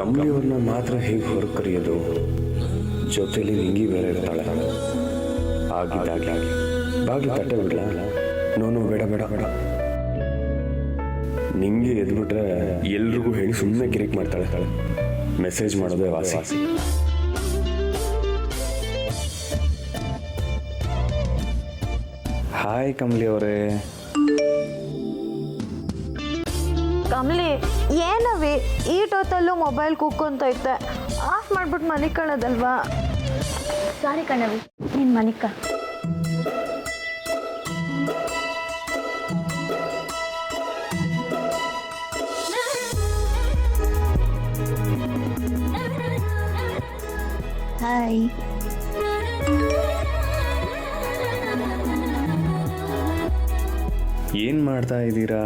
ಕಮಲಿಯವ್ರನ್ನ ಮಾತ್ರ ಹೇಗೆ ಹೊರಗೆ ಕರೆಯೋದು? ಜೊತೆಲಿ ನಿಂಗಿ ಬೇರೆ ಇರ್ತಾಳೆ. ಆಗಿದ್ದಾಗಲಿ ಬಾಗಿಲು ತಟ್ಟೆ ಬಿಡ್ಲ? ನೋನು ಬೇಡ ಬೇಡ ಬೇಡ. ನಿಂಗೆ ಎದ್ಬಿಟ್ರೆ ಎಲ್ರಿಗೂ ಹೇಳಿ ಸುಮ್ಮನೆ ಕಿರಿಕ್ ಮಾಡ್ತಾಳೆ. ಮೆಸೇಜ್ ಮಾಡೋದೇ ವಾಸಿ. ಹಾಯ್ ಕಮಲಿ ಅವರೇ. ಕಮಲಿ, ಏನವಿ ಈಟೊತ್ತಲ್ಲೂ ಮೊಬೈಲ್ ಕೂಕೊಂತೈತೆ? ಆಫ್ ಮಾಡ್ಬಿಟ್ಟು ಮನೆ ಕಳೋದಲ್ವಾ? ಸಾರಿ ಕಣವಿ, ನಿನ್ನ ಮನಿಕ. ಹಾಯ್. ಏನ್ ಮಾಡ್ತಾ ಇದ್ದೀರಾ?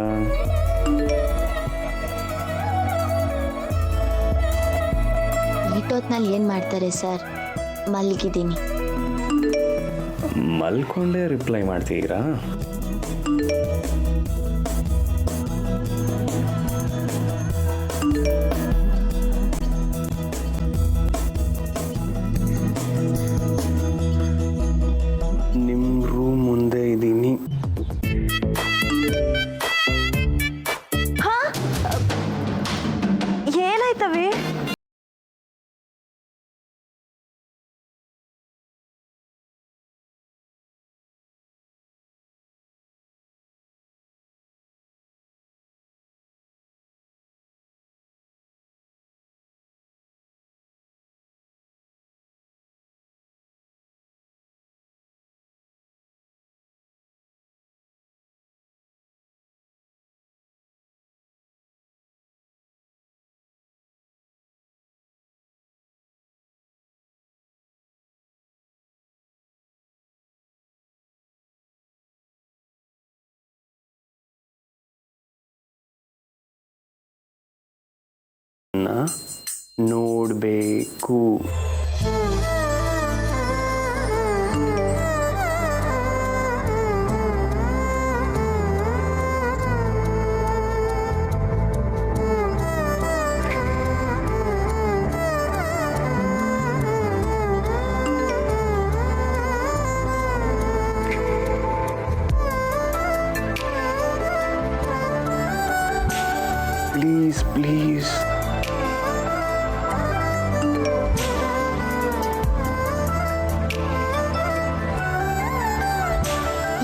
ಈಟೊತ್ನಲ್ಲಿ ಏನು ಮಾಡ್ತಾರೆ ಸರ್? ಮಲಗಿದ್ದೀನಿ. ಮಲ್ಕೊಂಡೇ ರಿಪ್ಲೈ ಮಾಡ್ತೀರಾ? ನಿಮ್ಮ ರೂಮ್ ಮುಂದೆ ಇದ್ದೀನಿ. ಏನಾಯ್ತವಿ? ನೋಡಬೇಕು. Please please.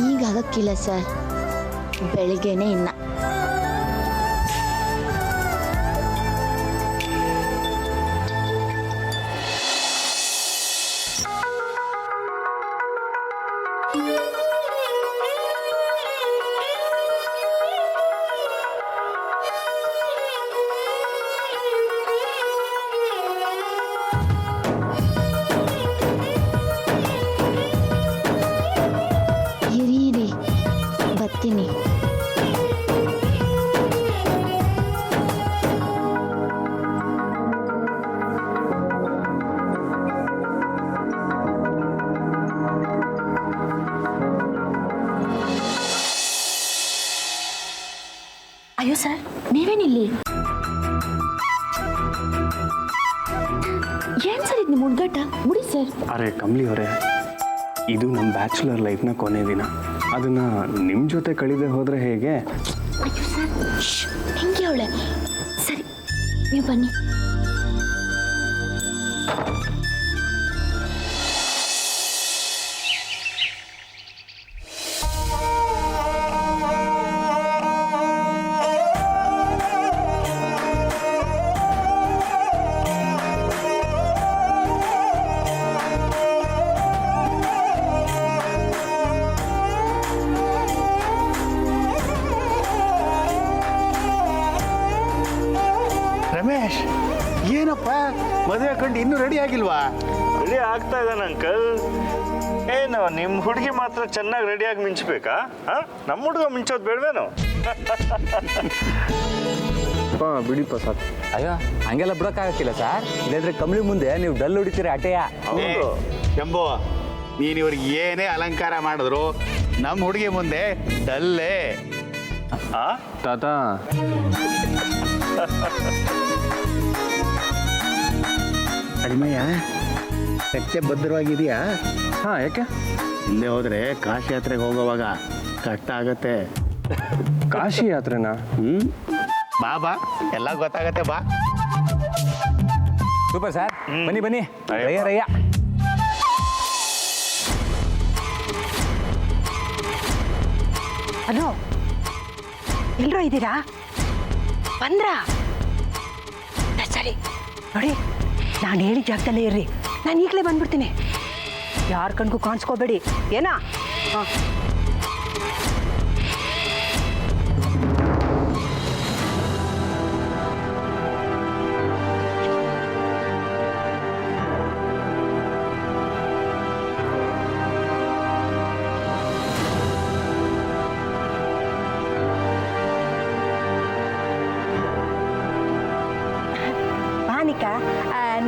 ಈಗ ಆಗಕ್ಕಿಲ್ಲ ಸರ್, ಬೆಳಿಗ್ಗೆನೆ ಇನ್ನ. ಇರಿ ಬರ್ತೀನಿ. ಅಯ್ಯೋ ಸರ್, ನೀವೇನಿಲ್ಲಿ? ಏನ್ ಸರ್ ಇದು ನಿಮ್ಮ ಹುಡುಗಾಟ? ಮುಡಿ ಸರ್. ಅರೆ ಕಮಲಿ ಅವರೇ, ಇದು ನಮ್ಮ ಬ್ಯಾಚುಲರ್ ಲೈಫ್ನ ಕೊನೆ ದಿನ. ಅದನ್ನ ನಿಮ್ಮ ಜೊತೆ ಕಳೆದೇ ಹೋದ್ರೆ ಹೇಗೆ? ಅಯ್ಯೋ ಸರ್, ಹಿಂಗೆ ಅವಳೆ. ಸರಿ, ನೀವು ಬನ್ನಿ. ರಮೇಶ್, ಏನಪ್ಪ ಮದುವೆ ಕಂಡು ಇನ್ನೂ ರೆಡಿ ಆಗಿಲ್ವಾ? ರೆಡಿ ಆಗ್ತಾ ಇದ್ದಾನೆ ಅಂಕಲ್. ಏನು ನಿಮ್ಮ ಹುಡುಗಿ ಮಾತ್ರ ಚೆನ್ನಾಗಿ ರೆಡಿಯಾಗಿ ಮಿಂಚಬೇಕಾ? ನಮ್ಮ ಹುಡುಗ ಮಿಂಚೋದು ಬೇಡವೇನು? ಬಿಡಿಪ್ಪ ಸಾಕು. ಅಯ್ಯೋ ಹಂಗೆಲ್ಲ ಬಿಡೋಕ್ಕಾಗಕ್ಕಿಲ್ಲ ಸರ್. ಇಲ್ಲಾಂದ್ರೆ ಕಮಲಿ ಮುಂದೆ ನೀವು ಡಲ್ ಹೊಡಿತೀರಿ ಅಟೆಯ. ಶಂಭು, ನೀನು ಇವ್ರಿಗೆ ಏನೇ ಅಲಂಕಾರ ಮಾಡಿದ್ರು ನಮ್ಮ ಹುಡುಗಿ ಮುಂದೆ ಡಲ್ಲೇ. ತಾತ ಕಡಿಮೆಯಾ? ಕಚ್ಚೆ ಭದ್ರವಾಗಿದೆಯಾ? ಹಾಂ, ಯಾಕೆ? ಇಲ್ಲೇ ಹೋದ್ರೆ ಕಾಶಿ ಯಾತ್ರೆಗೆ ಹೋಗೋವಾಗ ಕಷ್ಟ ಆಗತ್ತೆ. ಕಾಶಿ ಯಾತ್ರೆನಾ? ಬಾ ಬಾ, ಎಲ್ಲ ಗೊತ್ತಾಗತ್ತೆ ಬಾ. ಸೂಪರ್ ಸರ್, ಬನ್ನಿ ಬನ್ನಿ. ರಯ್ಯ ರಯ್ಯ. ಹಲೋ, ಎಲ್ಲರೂ ಇದ್ದೀರಾ? ಬಂದ್ರಾ? ಸರಿ ನೋಡಿ, ನಾನು ಹೇಳಿದ ಜಾಗದಲ್ಲೇ ಇರ್ರಿ. ನಾನು ಈಗಲೇ ಬಂದ್ಬಿಡ್ತೀನಿ. ಯಾರ ಕಣ್ಗೂ ಕಾಣಿಸ್ಕೋಬೇಡಿ, ಏನಾ? ಹಾಂ.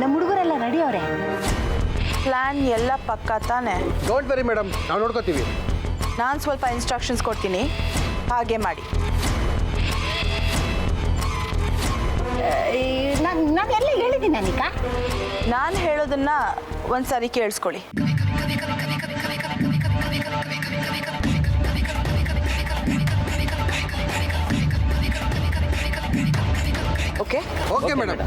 ನಮ್ಮ ಹುಡುಗರೆಲ್ಲ ರೆಡಿ ಅವರೇ. ಪ್ಲ್ಯಾನ್ ಎಲ್ಲ ಪಕ್ಕ ತಾನೆ? ಡೋಂಟ್ ವೆರಿ ಮೇಡಮ್, ನಾವು ನೋಡ್ಕೋತೀವಿ. ನಾನು ಸ್ವಲ್ಪ ಇನ್ಸ್ಟ್ರಕ್ಷನ್ಸ್ ಕೊಡ್ತೀನಿ, ಹಾಗೆ ಮಾಡಿ. ನಾನೆಲ್ಲ ಹೇಳಿದ್ದೀನಿ ಅನಿಕಾ. ನಾನು ಹೇಳೋದನ್ನ ಒಂದ್ಸರಿ ಕೇಳಿಸ್ಕೊಳ್ಳಿ. Okay okay madam.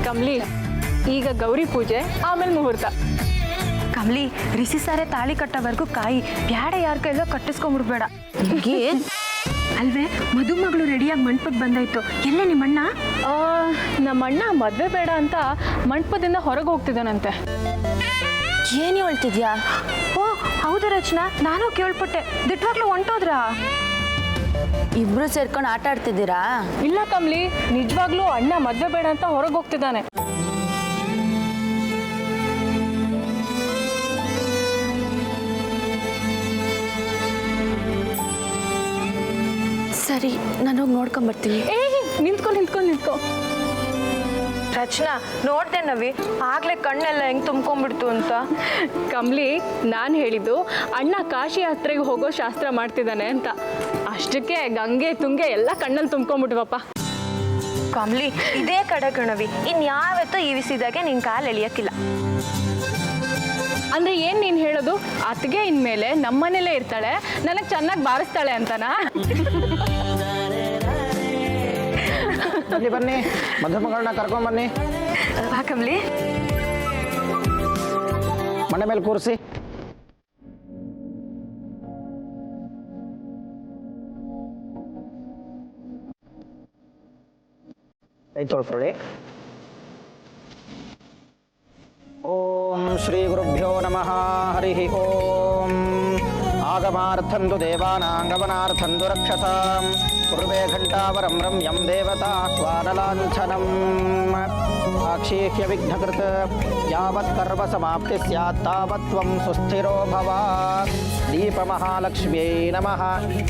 ಕಮ್ಲಿ, ಈಗ ಗೌರಿ ಪೂಜೆ, ಆಮೇಲೆ ಮುಹೂರ್ತ. ಕಮ್ಲಿ, ರಿಸಿ ಸಾರೆ ತಾಳಿ ಕಟ್ಟೋವರೆಗೂ ಕಾಯಿ ಬ್ಯಾಡ, ಯಾರ ಕೈಲೋ ಕಟ್ಟಿಸ್ಕೊಂಡ್ಬಿಡ್ಬೇಡ. ಅಲ್ವೇ, ಮದುಮಗಳು ರೆಡಿಯಾಗಿ ಮಂಟಪಕ್ಕೆ ಬಂದಾಯ್ತು. ಎಲ್ಲೇ ನಿಮ್ಮಣ್ಣ? ನಮ್ಮಣ್ಣ ಮದುವೆ ಬೇಡ ಅಂತ ಮಂಟಪದಿಂದ ಹೊರಗೆ ಹೋಗ್ತಿದ್ದಾನಂತೆ. ಏನು ಹೇಳ್ತಿದ್ಯಾ? ಓ ಹೌದು ರಚನಾ, ನಾನು ಕೇಳ್ಪಟ್ಟೆ. ದಿಟ್ವಾಗ್ಲೂ ಹೊಂಟೋದ್ರಾ? ಇಬ್ರು ಸೇರ್ಕೊಂಡು ಆಟ ಆಡ್ತಿದ್ದೀರಾ? ಇಲ್ಲ ಕಮ್ಲಿ, ನಿಜವಾಗ್ಲೂ ಅಣ್ಣ ಮದುವೆ ಬೇಡ ಅಂತ ಹೊರಗೆ ಹೋಗ್ತಿದ್ದಾನೆ. ಸರಿ, ನಾನು ಹೋಗಿ ನೋಡ್ಕೊಂಬರ್ತೀನಿ. ನಿಂತ್ಕೊ. ರಚನಾ, ನೋಡ್ದೆ ನವಿ, ಆಗ್ಲೇ ಕಣ್ಣೆಲ್ಲ ಹೆಂಗ್ ತುಂಬ್ಕೊಂಡ್ಬಿಡ್ತು ಅಂತ. ಕಮ್ಲಿ, ನಾನು ಹೇಳಿದ್ದು ಅಣ್ಣ ಕಾಶಿ ಯಾತ್ರೆಗೆ ಹೋಗೋ ಶಾಸ್ತ್ರ ಮಾಡ್ತಿದ್ದಾನೆ ಅಂತ. ಅಷ್ಟಕ್ಕೆ ಗಂಗೆ ತುಂಗೆ ಎಲ್ಲ ಕಣ್ಣಲ್ಲಿ ತುಂಬ್ಕೊಂಡ್ಬಿಟ್ವಪ್ಪ. ಕಮ್ಲಿ, ಇದೇ ಕಡೆ ಕಣವಿ, ಇನ್ಯಾವತ್ತೂ ಈ ವಿಸಿದಾಗೆ ನಿನ್ ಕಾಲು ಎಳಿಯಕ್ಕಿಲ್ಲ. ಅಂದ್ರೆ ಏನ್ ನೀನ್ ಹೇಳೋದು? ಅತ್ತಿಗೆ ಇನ್ಮೇಲೆ ನಮ್ಮನೇಲೇ ಇರ್ತಾಳೆ, ನನಗೆ ಚೆನ್ನಾಗಿ ಬಾರಿಸ್ತಾಳೆ ಅಂತನಾ? ಬನ್ನಿ, ಮಧುಮಗಳನ್ನ ಕರ್ಕೊಂಬನ್ನಿ. ಬಾ ಕಮ್ಲಿ. ಮನೆ ಮೇಲೆ ಕೂರಿಸಿ. ಕೈ ತೊಳ್ಕೊಳ್ಳಿ. ಓಂ ಶ್ರೀ ಗುರುಭ್ಯೋ ನಮಃ. ಹರಿ ಓಂ. ಆಗಮಾರ್ಥಂದು ದೇವಾನಾಂಗಮನಾರ್ಥಂದು ರಕ್ಷಸಾಂ. ಪೂರ್ವೇ ಘಂಟಾವರಂ ರಮ್ಯಂ ದೇವತಾಹ್ವಾನಲಾಂಛನಂ. ಆಕ್ಷೇಹ್ಯ ವಿಘ್ನಕೃತ ಯಾವತ್ ಕರ್ಮ ಸಮಾಪ್ತಿ ಸ್ಯಾತ್ ತಾವತ್ ತ್ವಂ ಸುಸ್ಥಿರೋ ಭವ. ದೀಪಮಹಾಲಕ್ಷ್ಮ್ಯೈ ನಮಃ.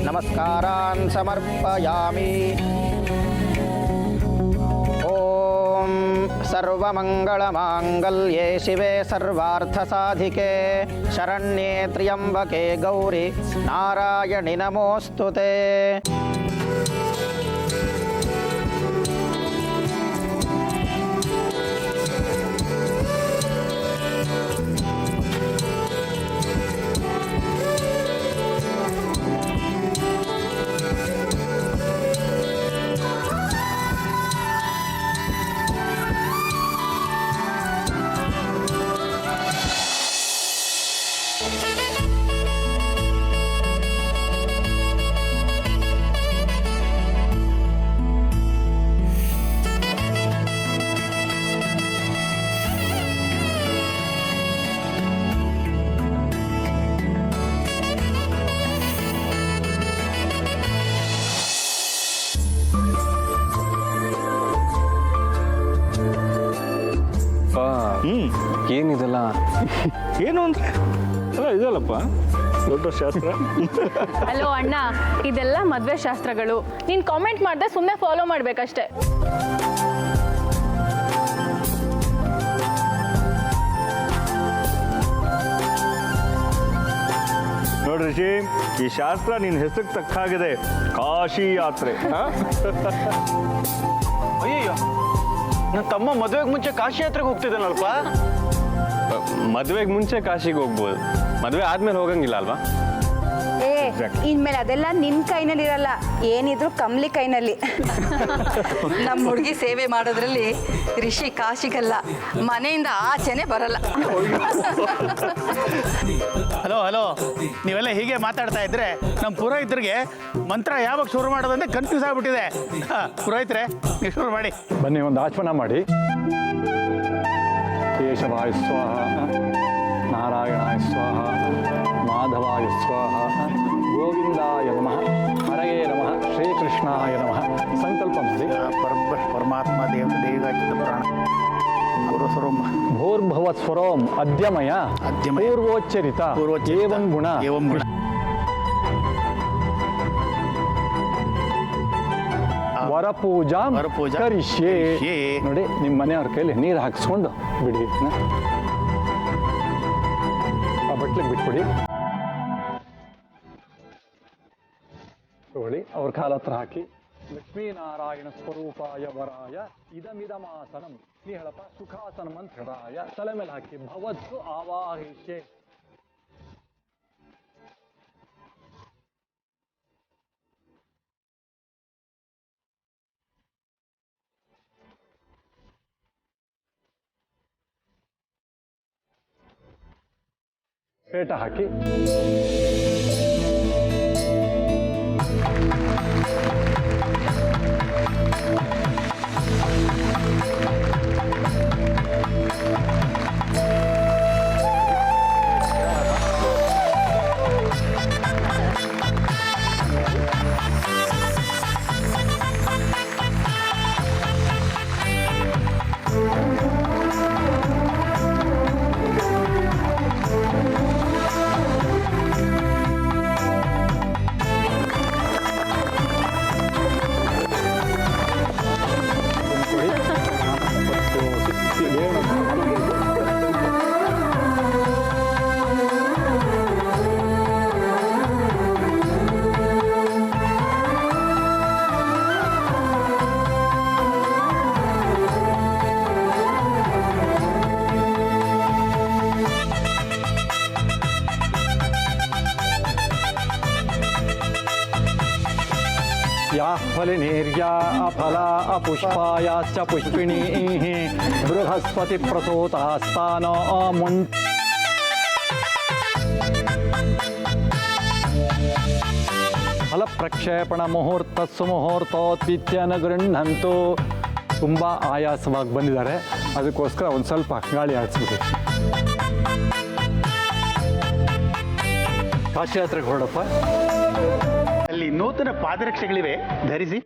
ನಮಸ್ಕಾರಾನ್ ಸಮರ್ಪಯಾಮಿ. ಓಂ ಸರ್ವಮಂಗಳಮಾಂಗಲ್ಯೇ ಶಿವೆ ಸರ್ವಾರ್ಥಸಾಧಿಕೆ ಶರಣ್ಯೇ ತ್ರ್ಯಂಬಕೆ ಗೌರಿ ನಾರಾಯಣಿ ನಮೋಸ್ತುತೆ. ಏನು ಅಂದರೆ ಅಲ್ಲ ಇದಲ್ಲಪ್ಪ ದೊಡ್ಡ ಶಾಸ್ತ್ರ. ಹಲೋ ಅಣ್ಣ, ಇದೆಲ್ಲ ಮದುವೆ ಶಾಸ್ತ್ರಗಳು. ನೀನು ಕಾಮೆಂಟ್ ಮಾಡಿದೆ ಸುಮ್ಮನೆ ಫಾಲೋ ಮಾಡಬೇಕಷ್ಟೆ. ನೋಡ್ರಿ ರಿಷಿ, ಈ ಶಾಸ್ತ್ರ ನಿನ್ನ ಹೆಸರಿಗೆ ತಕ್ಕ ಹಾಗಿದೆ, ಕಾಶಿ ಯಾತ್ರೆ. ಅಯ್ಯಯ್ಯೋ, ನನ್ನ ತಮ್ಮ ಮದುವೆಗೆ ಮುಂಚೆ ಕಾಶಿ ಯಾತ್ರೆಗೆ ಹೋಗ್ತಿದ್ದಾನಲ್ಪ. ಮದುವೆಗೆ ಮುಂಚೆ ಕಾಶಿಗೆ ಹೋಗ್ಬೋದು, ಮದುವೆ ಆದ್ಮೇಲೆ ಹೋಗಂಗಿಲ್ಲ ಅಲ್ವಾ? ಇನ್ಮೇಲೆ ಅದೆಲ್ಲ ನಿನ್ ಕೈನಲ್ಲಿ ಇರಲ್ಲ, ಏನಿದ್ರು ಕಮ್ಲಿ ಕೈನಲ್ಲಿ. ನಮ್ಮ ಹುಡುಗಿ ಸೇವೆ ಮಾಡೋದ್ರಲ್ಲಿ ರಿಷಿ ಕಾಶಿಗಲ್ಲ, ಮನೆಯಿಂದ ಆಚೆನೆ ಬರಲ್ಲ. ಹಲೋ ಹಲೋ, ನೀವೆಲ್ಲ ಹೀಗೆ ಮಾತಾಡ್ತಾ ಇದ್ರೆ ನಮ್ಮ ಪುರೋಹಿತರಿಗೆ ಮಂತ್ರ ಯಾವಾಗ ಶುರು ಮಾಡೋದಂದ್ರೆ ಕನ್ಫ್ಯೂಸ್ ಆಗ್ಬಿಟ್ಟಿದೆ. ಪುರೋಹಿತರೆ, ನೀವು ಶುರು ಮಾಡಿ. ಬನ್ನಿ, ಒಂದು ಆಚಮನ ಮಾಡಿ. ಕೇಶವಾಯ ಸ್ವಾಹ, ನಾರಾಯಣಾಯ ಸ್ವಾಹ, ಮಾಧವಾಯ ಸ್ವಾಹ, ಗೋವಿಂದಾಯ ನಮಃ, ಹರಯೇ ನಮಃ, ಶ್ರೀಕೃಷ್ಣಾಯ ನಮಃ. ಸಂಕಲ್ಪ ಮಾಡಿ. ಪರಮಾತ್ಮ ದೇವರಾಚಿತ ಪುರಾಣ ಪೂರ್ವಸ್ವರಂ ಭೂರ್ಭುವ ಸ್ವರೋಂ ಅದ್ಯಮಯ ಅದ್ಯಮಯ ಪೂರ್ವೋಚ್ಚರಿತ ಏವಂ ಗುಣ ಏವಂ ಗುಣ. ವರಪೂಜಾ ವರಪೂಜಾ ಕರಿಷ್ಯೆ. ಕರಿಷ್ಯೆ. ನೋಡಿ, ನಿಮ್ಮ ಮನೆಯವ್ರ ಕೈಲಿ ನೀರು ಹಾಕಿಸ್ಕೊಂಡು ಬಿಡಿ. ಆ ಬಟ್ಲಿಗೆ ಬಿಟ್ಬಿಡಿ. ತಗೊಳ್ಳಿ, ಅವ್ರ ಕಾಲ ಹತ್ರ ಹಾಕಿ. ಲಕ್ಷ್ಮೀನಾರಾಯಣ ಸ್ವರೂಪಾಯ ವರಾಯ ಇದಮಿದಮಾಸನಂ. ನೀ ಹೇಳಪ್ಪ, ಸುಖಾಸನ ಮಂತ್ರಾಯ. ತಲೆ ಮೇಲೆ ಹಾಕಿ. ಭವತ್ಸು ಆವಾಹಿಷ್ಯೆ. ಪೇಟ ಹಾಕಿ. या फलिनीर्या अफला अपुष्पायाश्च पुष्पिणीः बृहस्पति प्रसूतास्तान मुन् ಫಲ ಪ್ರಕ್ಷೇಪಣ ಮುಹೂರ್ತ ಸುಮುಹೂರ್ತೋತ್ಪಿತ್ಯನ ಗೃಹಂತು. ತುಂಬ ಆಯಾಸವಾಗಿ ಬಂದಿದ್ದಾರೆ, ಅದಕ್ಕೋಸ್ಕರ ಒಂದು ಸ್ವಲ್ಪ ಗಾಳಿ ಆಡಿಸ್ಬಿಡಿ. ಕಾಶಿ ಯಾತ್ರೆಗೆ ಹೊರಡಪ್ಪ. ಅಲ್ಲಿ ನೂತನ ಪಾದರಕ್ಷೆಗಳಿವೆ, ಧರಿಸಿ.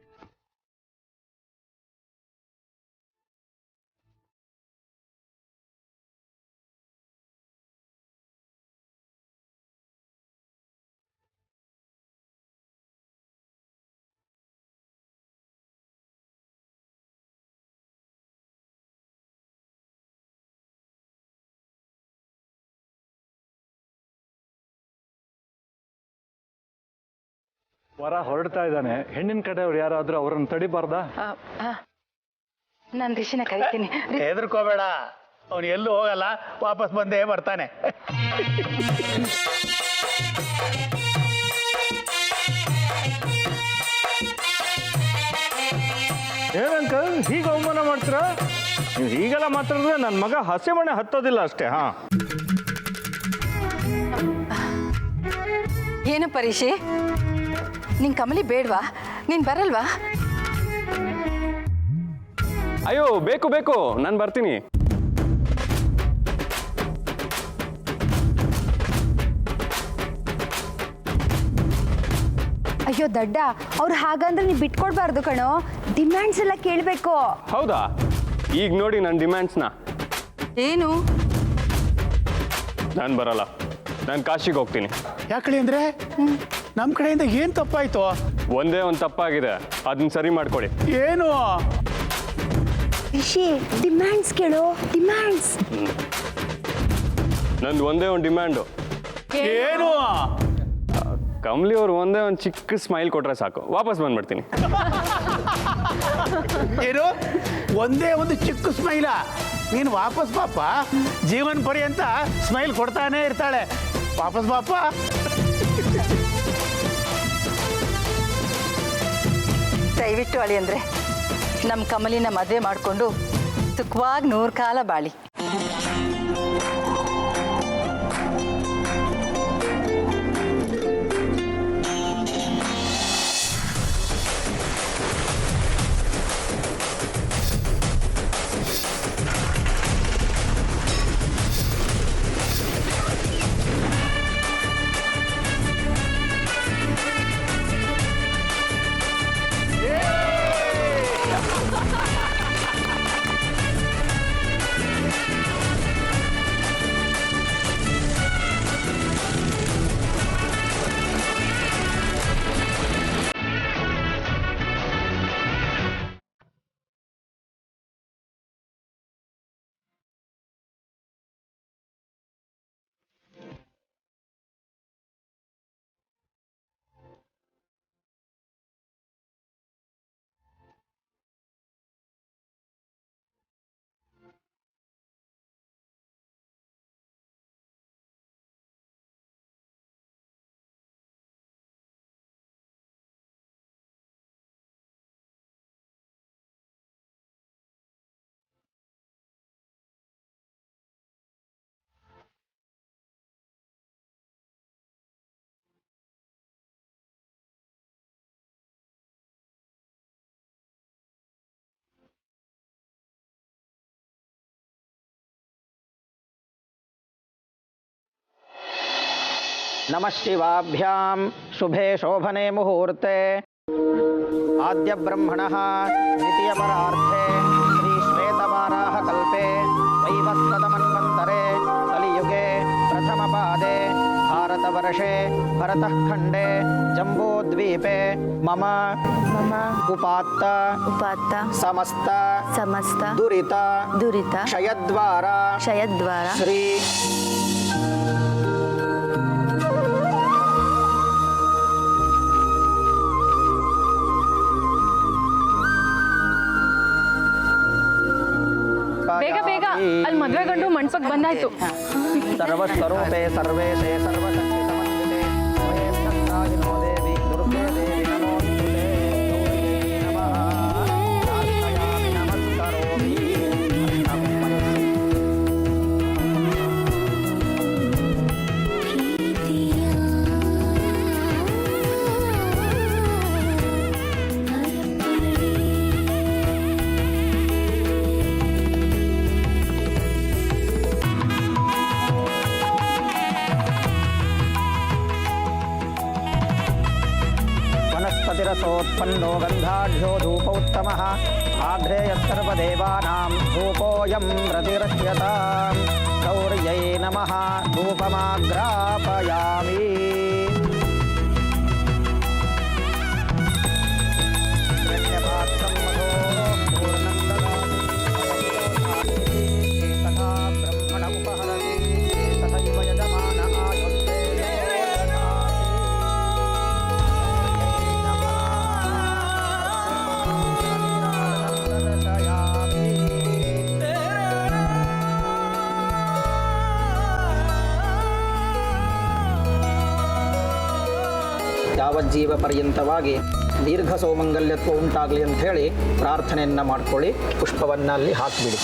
ವರ ಹೊರಡ್ತಾ ಇದ್ದಾನೆ. ಹೆಣ್ಣಿನ ಕಡೆಯವ್ರು ಯಾರಾದ್ರೂ ಅವರನ್ನು ತಡಿಬಾರ್ದಾ? ನಾನು ರಿಷಿನ ಕರಿತೀನಿ. ಹೆದರ್ಕೋಬೇಡ, ಅವನು ಎಲ್ಲೂ ಹೋಗಲ್ಲ, ವಾಪಸ್ ಬಂದೇ ಬರ್ತಾನೆ. ಏನಂಕಲ್ ಹೀಗೆ ಅವಮಾನ ಮಾಡ್ತೀರಾ? ನೀವು ಹೀಗೆಲ್ಲ ಮಾತಾಡಿದ್ರೆ ನನ್ನ ಮಗ ಹಸೆ ಮಣೆ ಹತ್ತೋದಿಲ್ಲ ಅಷ್ಟೇ. ಹಾ, ಏನಪ್ಪ ರಿಷಿ, ನಿನ್ ಕಮಲಿ ಬೇಡ್ವಾ? ನೀನ್ ಬರಲ್ವಾ? ಅಯ್ಯೋ, ಬೇಕು ಬೇಕು, ನಾನು ಬರ್ತೀನಿ. ಅಯ್ಯೋ ದಡ್ಡ, ಅವ್ರು ಹಾಗಂದ್ರೆ ನೀವು ಬಿಟ್ಕೊಡ್ಬಾರ್ದು ಕಣೋ. ಡಿಮ್ಯಾಂಡ್ಸ್ ಎಲ್ಲ ಕೇಳಬೇಕು. ಹೌದಾ? ಈಗ ನೋಡಿ ನನ್ನ ಡಿಮ್ಯಾಂಡ್ಸ್ನ. ಏನು? ನಾನು ಬರಲ್ಲ, ನಾನು ಕಾಶಿಗೆ ಹೋಗ್ತೀನಿ. ಯಾಕಳಿ ಅಂದರೆ ನಮ್ಮ ಕಡೆಯಿಂದ ಏನು ತಪ್ಪಾಯಿತು? ಒಂದೇ ಒಂದು ತಪ್ಪಾಗಿದೆ, ಅದನ್ನ ಸರಿ ಮಾಡ್ಕೊಳ್ಳಿ. ಏನು? ರಿಷಿ ಡಿಮ್ಯಾಂಡ್ಸ್ ಕೇಳು, ಡಿಮ್ಯಾಂಡ್ಸ್. ನಂದು ಒಂದೇ ಒಂದು ಡಿಮ್ಯಾಂಡು. ಏನು? ಕಮಲಿ ಅವ್ರು ಒಂದೇ ಒಂದು ಚಿಕ್ಕ ಸ್ಮೈಲ್ ಕೊಟ್ರೆ ಸಾಕು, ವಾಪಸ್ ಬಂದ್ಬಿಡ್ತೀನಿ. ಏನು? ಒಂದೇ ಒಂದು ಚಿಕ್ಕ ಸ್ಮೈಲ? ನೀನು ವಾಪಸ್ ಪಾಪ ಜೀವನ ಪರ್ಯಂತ ಸ್ಮೈಲ್ ಕೊಡ್ತಾನೆ ಇರ್ತಾಳೆ. ವಾಪಸ್ ಪಾಪ. ದಯವಿಟ್ಟು ಅಳಿ ಅಂದರೆ ನಮ್ಮ ಕಮಲಿನ ಮದುವೆ ಮಾಡಿಕೊಂಡು ಸುಖವಾಗಿ 100 ಕಾಲ ಬಾಳಿ. नमः शिवाभ्यां शुभे शोभने मुहूर्ते आद्य ब्रह्मणः द्वितीयपरार्थे श्रीश्वेतवाराहकल्पे वैवस्वतमन्वन्तरे कलियुगे प्रथमपादे भारतवर्षे भरतः खण्डे जम्बूद्वीपे मम उपात्त समस्त दुरित क्षयद्वारा श्री ಬೇಗ ಬೇಗ ಅಲ್ಲಿ ಮದುವೆ ಗಂಡು ಮಂಟಪಕ್ಕೆ ಬಂದಾಯ್ತು. ಸರ್ವಸ್ವರೂಪೇ ಸರ್ವೇಶೇ ಸರ್ವಶಕ್ತಿ ಸಮನ್ವಿತೆ ವಯಸ್ಕಂದಾಯಿನೋ ದೇವಿ ದುರ್ಗೆ ದೇವಿ ನಮೋಸ್ತುತೆ ಗೌರೀದೇವಿ ನಮಃ ಪ್ರಾರ್ಥಯಾಮಿ ನಮಸ್ಕರೋಮಿ वनस्पतिरसोत्पन्नो गन्धाढ्यो धूपोत्तमः आघ्रेयः सर्वदेवानां धूपोऽयं रतिरश्यतां गौर्यै नमः धूपमाग्रापयामि यज्ञपात्रं मधो पूर्णं ददाति तथा ब्रह्मण उपहरति तथैव यजमान आयुस्ते ಯಾವಜ್ಜೀವ ಪರ್ಯಂತವಾಗಿ ದೀರ್ಘ ಸೌಮಂಗಲ್ಯತ್ವ ಉಂಟಾಗಲಿ ಅಂತ ಹೇಳಿ ಪ್ರಾರ್ಥನೆಯನ್ನು ಮಾಡ್ಕೊಳ್ಳಿ. ಪುಷ್ಪವನ್ನು ಅಲ್ಲಿ ಹಾಕಿಬಿಡಿ.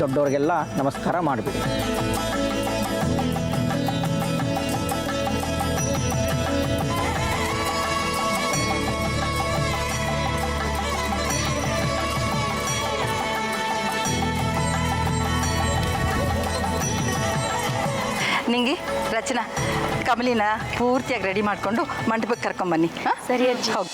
ದೊಡ್ಡವರಿಗೆಲ್ಲ ನಮಸ್ಕಾರ ಮಾಡಿಬಿಡಿ. ನಿಂಗೆ ರಚನಾ ಕಮಲಿನ ಪೂರ್ತಿಯಾಗಿ ರೆಡಿ ಮಾಡಿಕೊಂಡು ಮಂಟಪಕ್ಕೆ ಕರ್ಕೊಂಬನ್ನಿ. ಸರಿ ಅಜ್ಜಿ. ಹೌದು.